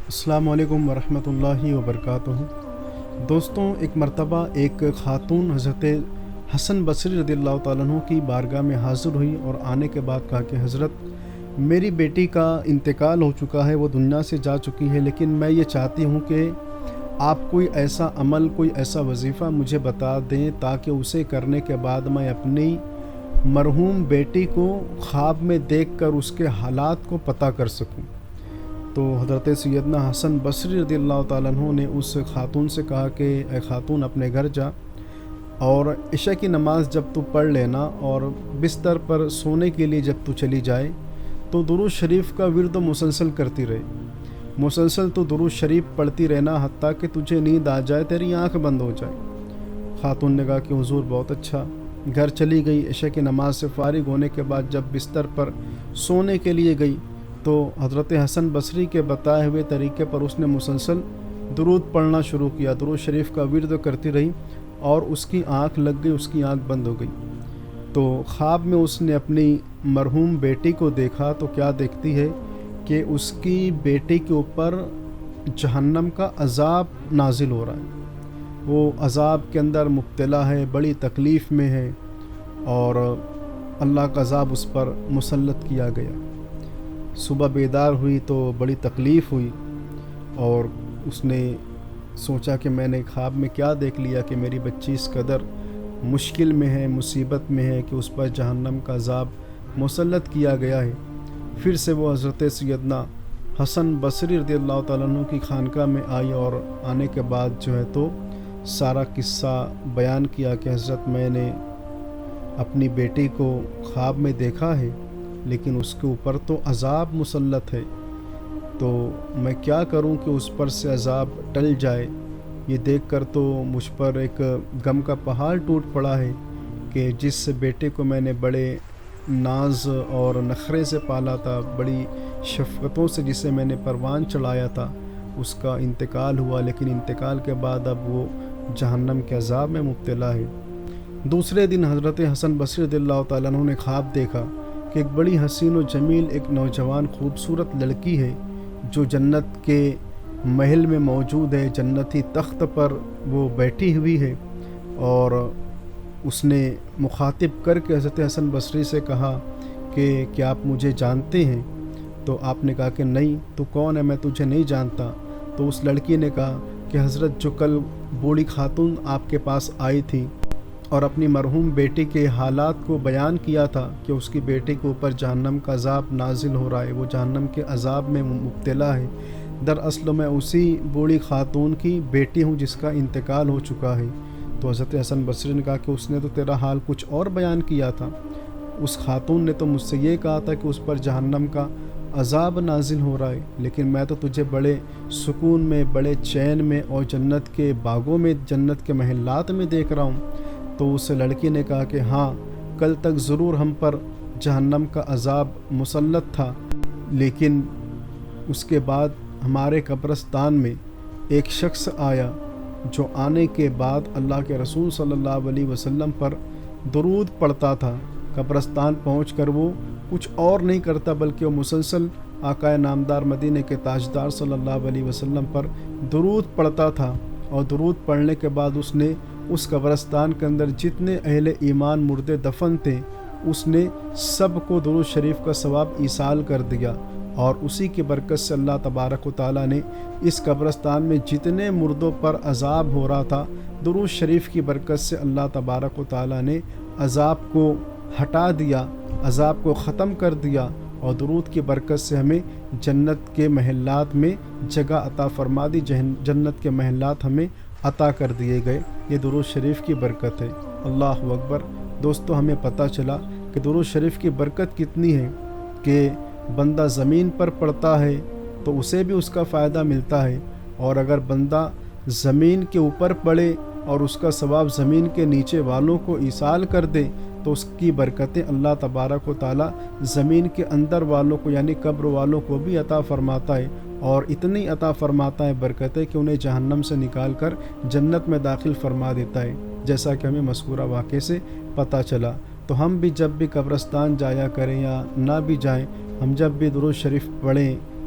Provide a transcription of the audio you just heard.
السلام علیکم ورحمۃ اللہ وبرکاتہ۔ دوستوں، ایک مرتبہ ایک خاتون حضرت حسن بصری رضی اللہ تعالیٰ عنہ کی بارگاہ میں حاضر ہوئی اور آنے کے بعد کہا کہ حضرت، میری بیٹی کا انتقال ہو چکا ہے، وہ دنیا سے جا چکی ہے، لیکن میں یہ چاہتی ہوں کہ آپ کوئی ایسا عمل، کوئی ایسا وظیفہ مجھے بتا دیں تاکہ اسے کرنے کے بعد میں اپنی مرحوم بیٹی کو خواب میں دیکھ کر اس کے حالات کو پتہ کر سکوں۔ تو حضرت سیدنا حسن بصری رضی اللہ تعالیٰ عنہ نے اس خاتون سے کہا کہ اے خاتون، اپنے گھر جا اور عشاء کی نماز جب تو پڑھ لینا اور بستر پر سونے کے لیے جب تو چلی جائے تو درود شریف کا ورد مسلسل کرتی رہے، مسلسل تو درود شریف پڑھتی رہنا حتیٰ کہ تجھے نیند آ جائے، تیری آنکھ بند ہو جائے۔ خاتون نے کہا کہ حضور بہت اچھا۔ گھر چلی گئی، عشاء کی نماز سے فارغ ہونے کے بعد جب بستر پر سونے کے لیے گئی تو حضرت حسن بصری کے بتائے ہوئے طریقے پر اس نے مسلسل درود پڑھنا شروع کیا، درود شریف کا ورد کرتی رہی اور اس کی آنکھ لگ گئی، اس کی آنکھ بند ہو گئی۔ تو خواب میں اس نے اپنی مرحوم بیٹی کو دیکھا تو کیا دیکھتی ہے کہ اس کی بیٹی کے اوپر جہنم کا عذاب نازل ہو رہا ہے، وہ عذاب کے اندر مبتلا ہے، بڑی تکلیف میں ہے اور اللہ کا عذاب اس پر مسلط کیا گیا۔ صبح بیدار ہوئی تو بڑی تکلیف ہوئی اور اس نے سوچا کہ میں نے خواب میں کیا دیکھ لیا کہ میری بچی اس قدر مشکل میں ہے، مصیبت میں ہے کہ اس پر جہنم کا عذاب مسلط کیا گیا ہے۔ پھر سے وہ حضرت سیدنا حسن بصری رضی اللہ تعالیٰ عنہ کی خانقاہ میں آئی اور آنے کے بعد جو ہے تو سارا قصہ بیان کیا کہ حضرت، میں نے اپنی بیٹی کو خواب میں دیکھا ہے لیکن اس کے اوپر تو عذاب مسلط ہے، تو میں کیا کروں کہ اس پر سے عذاب ٹل جائے۔ یہ دیکھ کر تو مجھ پر ایک غم کا پہاڑ ٹوٹ پڑا ہے کہ جس بیٹے کو میں نے بڑے ناز اور نخرے سے پالا تھا، بڑی شفقتوں سے جسے میں نے پروان چڑھایا تھا، اس کا انتقال ہوا، لیکن انتقال کے بعد اب وہ جہنم کے عذاب میں مبتلا ہے۔ دوسرے دن حضرت حسن بصری رضی اللہ تعالیٰ عنہ نے خواب دیکھا کہ ایک بڑی حسین و جمیل ایک نوجوان خوبصورت لڑکی ہے جو جنت کے محل میں موجود ہے، جنتی تخت پر وہ بیٹھی ہوئی ہے، اور اس نے مخاطب کر کے حضرت حسن بصری سے کہا کہ کیا آپ مجھے جانتے ہیں؟ تو آپ نے کہا کہ نہیں۔ تو کون ہے؟ میں تجھے نہیں جانتا۔ تو اس لڑکی نے کہا کہ حضرت، جو کل بوڑھی خاتون آپ کے پاس آئی تھی اور اپنی مرحوم بیٹی کے حالات کو بیان کیا تھا کہ اس کی بیٹی کے اوپر جہنم کا عذاب نازل ہو رہا ہے، وہ جہنم کے عذاب میں مبتلا ہے، دراصل میں اسی بوڑھی خاتون کی بیٹی ہوں جس کا انتقال ہو چکا ہے۔ تو حضرت حسن بصری نے کہا کہ اس نے تو تیرا حال کچھ اور بیان کیا تھا، اس خاتون نے تو مجھ سے یہ کہا تھا کہ اس پر جہنم کا عذاب نازل ہو رہا ہے، لیکن میں تو تجھے بڑے سکون میں، بڑے چین میں اور جنت کے باغوں میں، جنت کے محلات میں دیکھ رہا ہوں۔ تو اس لڑکی نے کہا کہ ہاں، کل تک ضرور ہم پر جہنم کا عذاب مسلط تھا، لیکن اس کے بعد ہمارے قبرستان میں ایک شخص آیا جو آنے کے بعد اللہ کے رسول صلی اللہ علیہ وسلم پر درود پڑھتا تھا۔ قبرستان پہنچ کر وہ کچھ اور نہیں کرتا بلکہ وہ مسلسل آقا نامدار مدینے کے تاجدار صلی اللہ علیہ وسلم پر درود پڑھتا تھا، اور درود پڑھنے کے بعد اس نے اس قبرستان کے اندر جتنے اہل ایمان مردے دفن تھے اس نے سب کو درود شریف کا ثواب ایصال کر دیا، اور اسی کی برکت سے اللہ تبارک و تعالیٰ نے اس قبرستان میں جتنے مردوں پر عذاب ہو رہا تھا، درود شریف کی برکت سے اللہ تبارک و تعالیٰ نے عذاب کو ہٹا دیا، عذاب کو ختم کر دیا، اور درود کی برکت سے ہمیں جنت کے محلات میں جگہ عطا فرما دی، جنت کے محلات ہمیں عطا کر دیے گئے۔ یہ درود شریف کی برکت ہے۔ اللہ اکبر۔ دوستو، ہمیں پتہ چلا کہ درود شریف کی برکت کتنی ہے کہ بندہ زمین پر پڑھتا ہے تو اسے بھی اس کا فائدہ ملتا ہے، اور اگر بندہ زمین کے اوپر پڑھے اور اس کا ثواب زمین کے نیچے والوں کو ایصال کر دے تو اس کی برکتیں اللہ تبارک و تعالیٰ زمین کے اندر والوں کو یعنی قبر والوں کو بھی عطا فرماتا ہے، اور اتنی عطا فرماتا ہے برکتیں کہ انہیں جہنم سے نکال کر جنت میں داخل فرما دیتا ہے، جیسا کہ ہمیں مذکورہ واقعے سے پتہ چلا۔ تو ہم بھی جب بھی قبرستان جایا کریں یا نہ بھی جائیں، ہم جب بھی درود شریف پڑھیں